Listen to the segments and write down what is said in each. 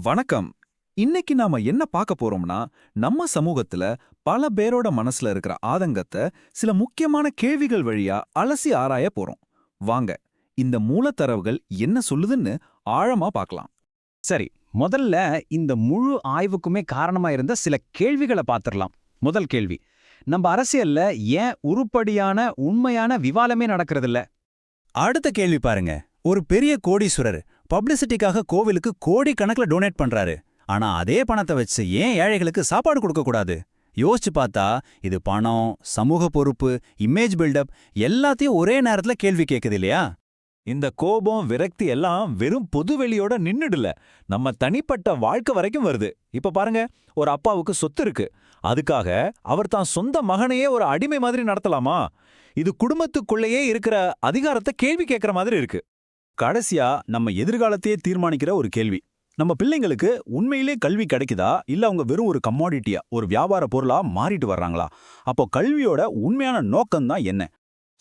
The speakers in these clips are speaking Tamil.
வணக்கம். இன்னைக்கு நாம என்ன பார்க்க போறோம்னா, நம்ம சமூகத்துல பல பேரோட மனசுல இருக்கிற ஆதங்கத்தை சில முக்கியமான கேள்விகள் வழியா அலசி ஆராய போறோம். வாங்க, இந்த மூலத்தரவுகள் என்ன சொல்லுதுன்னு ஆழமா பார்க்கலாம். சரி, முதல்ல இந்த முழு ஆய்வுக்குமே காரணமா இருந்த சில கேள்விகளை பார்த்துடலாம். முதல் கேள்வி, நம்ம அரசியல்ல ஏன் உருப்படியான உண்மையான விவாதமே நடக்கிறதில்ல? அடுத்த கேள்வி பாருங்க. ஒரு பெரிய கோடீஸ்வரர் பப்ளிசிட்டிக்காக கோவிலுக்கு கோடிக்கணக்கில் டொனேட் பண்றாரு. ஆனா அதே பணத்தை வச்சு ஏன் ஏழைகளுக்கு சாப்பாடு கொடுக்க கூடாது? யோசிச்சு பார்த்தா இது பணம், சமூக பொறுப்பு, இமேஜ் பில்டப் எல்லாத்தையும் ஒரே நேரத்துல கேள்வி கேட்குது இல்லையா? இந்த கோபம், விரக்தி எல்லாம் வெறும் பொதுவெளியோட நின்னுடல, நம்ம தனிப்பட்ட வாழ்க்கை வரைக்கும் வருது. இப்ப பாருங்க, ஒரு அப்பாவுக்கு சொத்து இருக்கு. அதுக்காக அவர் தான் சொந்த மகனையே ஒரு அடிமை மாதிரி நடத்தலாமா? இது குடும்பத்துக்குள்ளேயே இருக்கிற அதிகாரத்தை கேள்வி கேட்கிற மாதிரி இருக்கு. கடைசியா நம்ம எதிர்காலத்தையே தீர்மானிக்கிற ஒரு கேள்வி. நம்ம பிள்ளைங்களுக்கு உண்மையிலே கல்வி கிடைக்குதா, இல்ல அவங்க வெறும் ஒரு கம்மாடிட்டியா, ஒரு வியாபார பொருளா மாறிட்டு வர்றாங்களா? அப்போ கல்வியோட உண்மையான நோக்கம்தான் என்ன?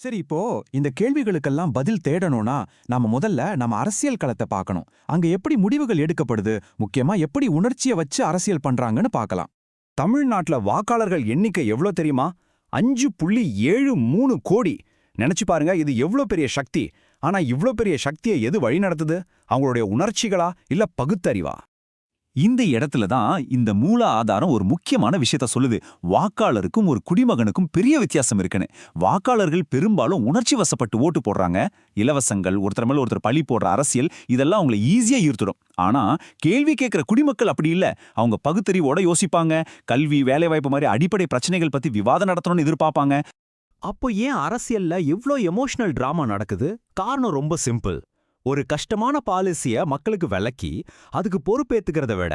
சரி, இப்போ இந்த கேள்விகளுக்கெல்லாம் பதில் தேடணும்னா நாம முதல்ல நம்ம அரசியல் களத்தை பார்க்கணும். அங்க எப்படி முடிவுகள் எடுக்கப்படுது, முக்கியமா எப்படி உணர்ச்சியை வச்சு அரசியல் பண்றாங்கன்னு பார்க்கலாம். தமிழ்நாட்டுல வாக்காளர்கள் எண்ணிக்கை எவ்வளோ தெரியுமா? 5.73 கோடி. நினைச்சு பாருங்க, இது எவ்வளோ பெரிய சக்தி. ஆனா இவ்ளோ பெரிய சக்தியை எது வழி நடத்துது? அவங்களுடைய உணர்ச்சிகளா, இல்ல பகுத்தறிவா? இந்த இடத்துல தான் இந்த மூல ஆதாரம் ஒரு முக்கியமான விஷயத்த சொல்லுது. வாக்காளருக்கும் ஒரு குடிமகனுக்கும் பெரிய வித்தியாசம் இருக்குன்னு. வாக்காளர்கள் பெரும்பாலும் உணர்ச்சி வசப்பட்டு ஓட்டு போடுறாங்க. இலவசங்கள், ஒருத்தர் மேல ஒருத்தர் பழி போடுற அரசியல், இதெல்லாம் அவங்களை ஈஸியா ஈர்த்துடும். ஆனா கேள்வி கேட்கிற குடிமக்கள் அப்படி இல்ல. அவங்க பகுத்தறிவோட யோசிப்பாங்க. கல்வி, வேலைவாய்ப்பு மாதிரி அடிப்படை பிரச்சனைகள் பத்தி விவாதம் நடத்தணும்னு எதிர்பார்ப்பாங்க. அப்போ ஏன் அரசியல்ல இவ்ளோ எமோஷனல் டிராமா நடக்குது? காரணம் ரொம்ப சிம்பிள். ஒரு கஷ்டமான பாலிசிய மக்களுக்கு விளக்கி அதுக்கு பொறுப்பேத்துக்கிறத விட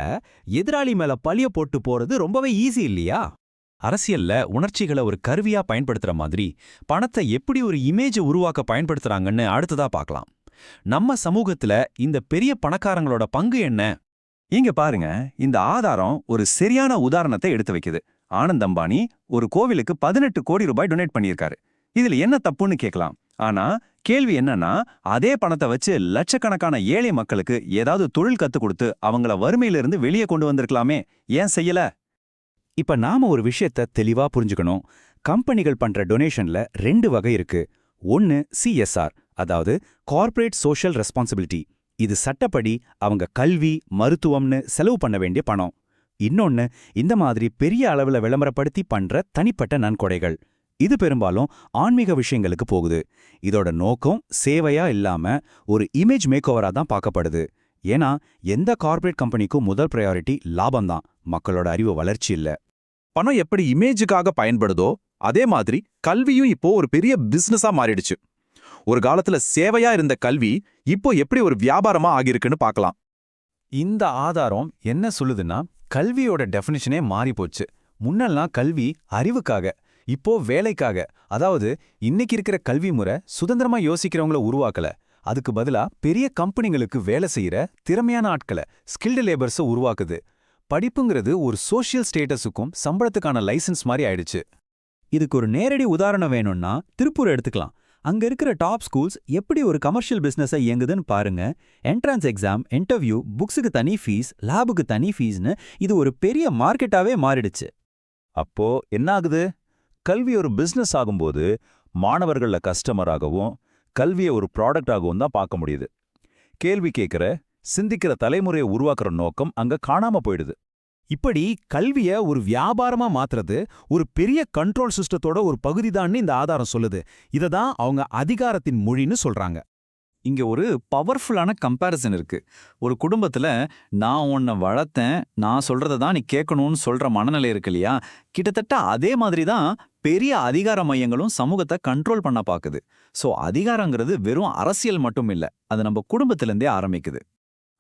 எதிராளி மேல பழிய போட்டு போறது ரொம்பவே ஈஸி இல்லையா? அரசியல்ல உணர்ச்சிகளை ஒரு கருவியா பயன்படுத்துற மாதிரி பணத்தை எப்படி ஒரு இமேஜ் உருவாக்க பயன்படுத்துறாங்கன்னு அடுத்ததா பார்க்கலாம். நம்ம சமூகத்துல இந்த பெரிய பணக்காரங்களோட பங்கு என்ன? இங்க பாருங்க, இந்த ஆதாரம் ஒரு சரியான உதாரணத்தை எடுத்து வைக்குது. ஆனந்த் அம்பானி ஒரு கோவிலுக்கு 18 கோடி ரூபாய் டொனேட் பண்ணியிருக்காரு. இதுல என்ன தப்புன்னு கேட்கலாம். ஆனா கேள்வி என்னன்னா, அதே பணத்தை வச்சு லட்சக்கணக்கான ஏழை மக்களுக்கு ஏதாவது தொழில் கத்துக் கொடுத்து அவங்கள வறுமையிலிருந்து வெளியே கொண்டு வந்திருக்கலாமே, ஏன் செய்யல? இப்ப நாம ஒரு விஷயத்த தெளிவா புரிஞ்சுக்கணும். கம்பெனிகள் பண்ற டொனேஷன்ல 2 வகை இருக்கு. ஒன்னு CSR, அதாவது கார்ப்பரேட் சோஷியல் ரெஸ்பான்சிபிலிட்டி. இது சட்டப்படி அவங்க கல்வி, மருத்துவம்னு செலவு பண்ண வேண்டிய பணம். இன்னொன்னு இந்த மாதிரி பெரிய அளவுல விளம்பரப்படுத்தி பண்ற தனிப்பட்ட நன்கொடைகள். இது பெரும்பாலும் ஆன்மீக விஷயங்களுக்கு போகுது. இதோட நோக்கம் சேவையா இல்லாம ஒரு இமேஜ் மேக்கோவரா தான் பார்க்கப்படுது. ஏன்னா எந்த கார்ப்பரேட் கம்பெனிக்கும் முதல் பிரையாரிட்டி லாபம்தான், மக்களோட அறிவு வளர்ச்சி இல்ல. பணம் எப்படி இமேஜுக்காக பயன்படுதோ அதே மாதிரி கல்வியும் இப்போ ஒரு பெரிய பிசினஸா மாறிடுச்சு. ஒரு காலத்துல சேவையா இருந்த கல்வி இப்போ எப்படி ஒரு வியாபாரமா ஆகியிருக்குன்னு பார்க்கலாம். இந்த ஆதாரம் என்ன சொல்லுதுன்னா, கல்வியோட டெஃபினிஷனே மாறி போச்சு. முன்னெல்லாம் கல்வி அறிவுக்காக, இப்போ வேலைக்காக. அதாவது இன்னைக்கு இருக்கிற கல்வி முறை சுதந்திரமா யோசிக்கிறவங்கள உருவாக்கல. அதுக்கு பதிலா பெரிய கம்பெனிகளுக்கு வேலை செய்யற திறமையான ஆட்களை, ஸ்கில்டு லேபர்ஸை உருவாக்குது. படிப்புங்கிறது ஒரு சோஷியல் ஸ்டேட்டஸுக்கும் சம்பளத்துக்கான லைசன்ஸ் மாதிரி ஆயிடுச்சு. இதுக்கு ஒரு நேரடி உதாரணம் வேணும்னா திருப்பூர் எடுத்துக்கலாம். அங்க இருக்கிற டாப் ஸ்கூல்ஸ் எப்படி ஒரு கமர்ஷியல் பிசினஸா இயங்குதுன்னு பாருங்க. என்ட்ரன்ஸ் எக்ஸாம், இன்டர்வியூ, புக்ஸுக்கு தனி ஃபீஸ், லேபுக்கு தனி ஃபீஸ்னு இது ஒரு பெரிய மார்க்கெட்டாவே மாறிடுச்சு. அப்போ என்ன ஆகுது? கல்வி ஒரு பிசினஸ் ஆகும்போது மாணவர்கள கஸ்டமராகவும் கல்வியை ஒரு ப்ராடக்டாகவும் தான் பார்க்க முடியுது. கேள்வி கேட்கிற, சிந்திக்கிற தலைமுறையை உருவாக்குற நோக்கம் அங்க காணாம போயிடுது. இப்படி கல்விய ஒரு வியாபாரமா மாத்துறது ஒரு பெரிய கண்ட்ரோல் சிஸ்டத்தோட ஒரு பகுதிதான்னு இந்த ஆதாரம் சொல்லுது. இததான் அவங்க அதிகாரத்தின் மொழின்னு சொல்றாங்க. இங்க ஒரு பவர்ஃபுல்லான கம்பேரிசன் இருக்கு. ஒரு குடும்பத்துல நான் உன்னை வளர்த்தேன், நான் சொல்றதை தான் நீ கேட்கணும்னு சொல்ற மனநிலை இருக்கு இல்லையா? கிட்டத்தட்ட அதே மாதிரி தான் பெரிய அதிகார மையங்களும் சமூகத்தை கண்ட்ரோல் பண்ண பாக்குது. சோ அதிகாரங்கிறது வெறும் அரசியல் மட்டும் இல்ல, அது நம்ம குடும்பத்திலிருந்தே ஆரம்பிக்குது.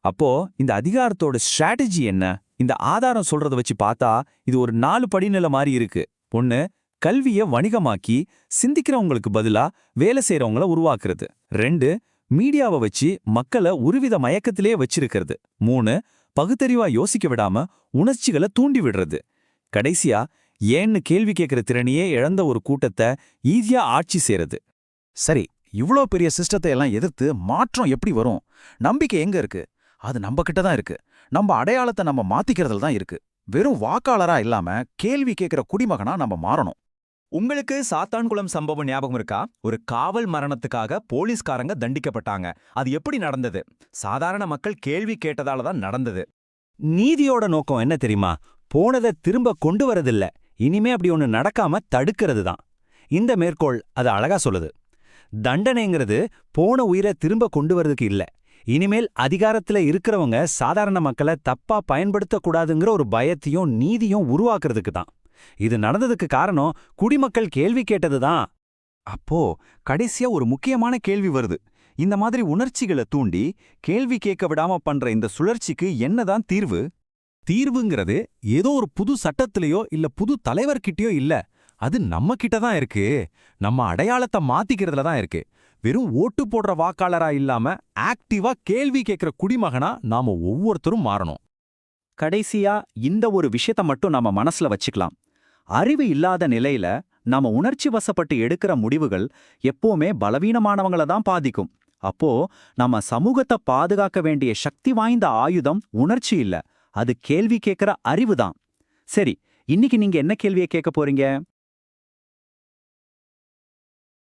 அப்போ இந்த அதிகாரத்தோட ஸ்ட்ராட்டஜி என்ன? இந்த ஆதாரம் சொல்றத வச்சு பார்த்தா இது ஒரு 4 படிநிலை மாதிரி இருக்கு. 1, கல்வியை வணிகமாக்கி சிந்திக்கிறவங்களுக்கு பதிலா வேலை செய்யறவங்கள உருவாக்குறது. 2, மீடியாவை வச்சு மக்களை ஒருவித மயக்கத்திலே வச்சிருக்கிறது. 3, பகுத்தறிவா யோசிக்க விடாம உணர்ச்சிகளை தூண்டி விடுறது. கடைசியா ஏன்னு கேள்வி கேட்கிற திறனையே இழந்த ஒரு கூட்டத்தை ஈஸியா ஆட்சி செய்யறது. சரி, இவ்ளோ பெரிய சிஸ்டத்தை எல்லாம் எதிர்த்து மாற்றம் எப்படி வரும்? நம்பிக்கை எங்க இருக்கு? அது நம்ம கிட்ட தான் இருக்கு. நம்ம அடையாளத்தை நம்ம மாத்திக்கிறதுல தான் இருக்கு. வெறும் வாக்காளரா இல்லாம கேள்வி கேட்கிற குடிமகனா நம்ம மாறணும். உங்களுக்கு சாத்தான்குளம் சம்பவம் ஞாபகம் இருக்கா? ஒரு காவல் மரணத்துக்காக போலீஸ்காரங்க தண்டிக்கப்பட்டாங்க. அது எப்படி நடந்தது? சாதாரண மக்கள் கேள்வி கேட்டதால தான் நடந்தது. நீதியோட நோக்கம் என்ன தெரியுமா? போனதை திரும்ப கொண்டு வரதில்ல, இனிமே அப்படி ஒன்று நடக்காம தடுக்கிறது தான். இந்த மேற்கோள் அது அழகா சொல்லுது. தண்டனைங்கிறது போன உயிரை திரும்ப கொண்டு வரதுக்கு இல்ல, இனிமேல் அதிகாரத்துல இருக்கிறவங்க சாதாரண மக்களை தப்பா பயன்படுத்தக்கூடாதுங்கிற ஒரு பயத்தையும் நீதியும் உருவாக்குறதுக்கு தான். இது நடந்ததுக்கு காரணம் குடிமக்கள் கேள்வி கேட்டதுதான். அப்போ கடைசியா ஒரு முக்கியமான கேள்வி வருது. இந்த மாதிரி உணர்ச்சிகளை தூண்டி கேள்வி கேட்க விடாம பண்ற இந்த சுழற்சிக்கு என்னதான் தீர்வு? தீர்வுங்கிறது ஏதோ ஒரு புது சட்டத்திலேயோ இல்ல புது தலைவர்கிட்டயோ இல்ல. அது நம்ம கிட்ட தான் இருக்கு. நம்ம அடையாளத்தை மாத்திக்கிறதுல தான் இருக்கு. வெறும் ஓட்டு போடுற வாக்காளரா இல்லாம ஆக்டிவா கேள்வி கேட்கிற குடிமகனா நாம ஒவ்வொருத்தரும் மாறணும். கடைசியா இந்த ஒரு விஷயத்த மட்டும் நாம மனசுல வச்சுக்கலாம். அறிவு இல்லாத நிலையில நாம உணர்ச்சி வசப்பட்டு எடுக்கிற முடிவுகள் எப்பவுமே பலவீனமானவங்கள தான் பாதிக்கும். அப்போ நம்ம சமூகத்தை பாதுகாக்க வேண்டிய சக்தி வாய்ந்த ஆயுதம் உணர்ச்சி இல்ல, அது கேள்வி கேட்கிற அறிவு தான். சரி, இன்னைக்கு நீங்க என்ன கேள்வியை கேட்க போறீங்க?